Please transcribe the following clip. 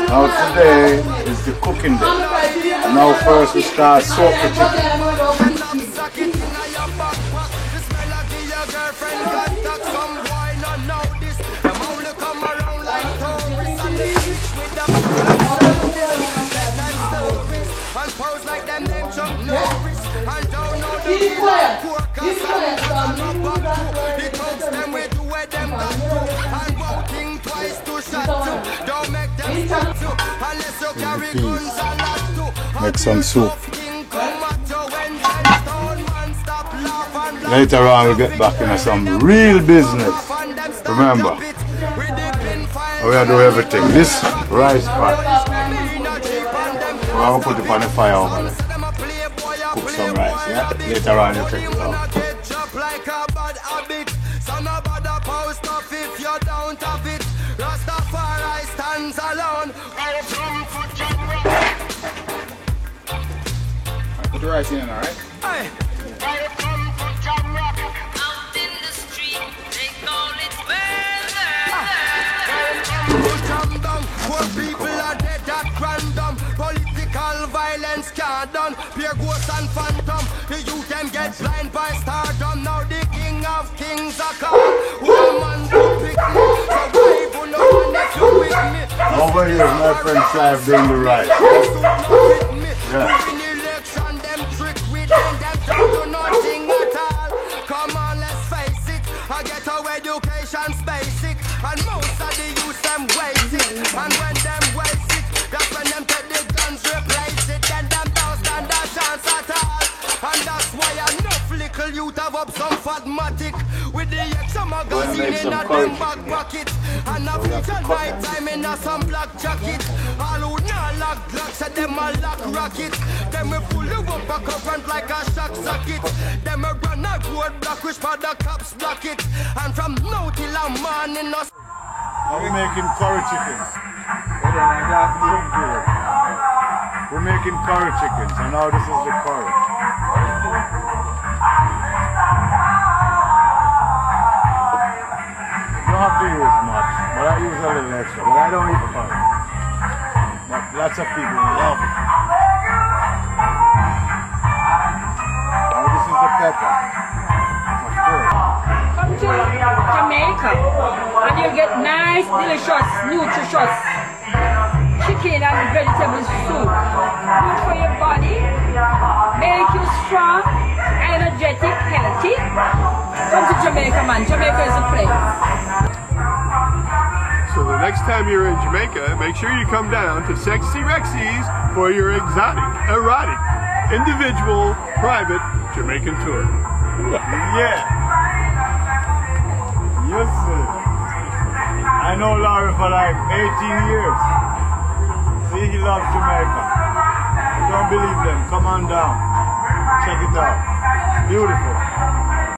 Now today is the cooking day. Now first we start soak the chicken. Make some soup. Later on we'll get back into some real business. Remember, we are doing everything. This rice pot, we're going to put it on the fire over there. Cook some rice, yeah? Later on you check it out. Put the rice in, alright? Violence can't done, pure ghost and phantom. The youth them get blind by stardom. Now the king of kings are come. Woman to pick me, survive on no one if you with me. Over here is my friend Clive doing the rice. Yeah. Election, them trick with them don't do nothing at all. Come on, let's face it. I get our education's basic, and most of the youth them waste it. And when them waste it, that's when them take the guns replace it. Then them don't stand a chance at all. And that's why enough little youth have up some fatmatic with the extra magazine in a them back pocket. And a future night time in a some black jacket. All who not lock glocks said them a lock rocket. Them we pull you up a current like a shock socket. Them we run a road block which for the cops block it. And from now till a morning us. Are we making curry chickens? We're making curry chickens, and now this is the curry. You don't have to use much, but I use a little extra. But I don't eat curry. But lots of people love it. Now this is the pepper. Come to Jamaica and you'll get nice, delicious, nutritious chicken and vegetable soup. Good for your body, make you strong, energetic, healthy. Come to Jamaica, man. Jamaica is a place. So the next time you're in Jamaica, make sure you come down to Sexy Rexy's for your exotic, erotic, individual, private Jamaican tour. Yeah. Yes, sir. I know Larry for like 18 years. See, he loves Jamaica. Don't believe them. Come on down. Check it out. Beautiful.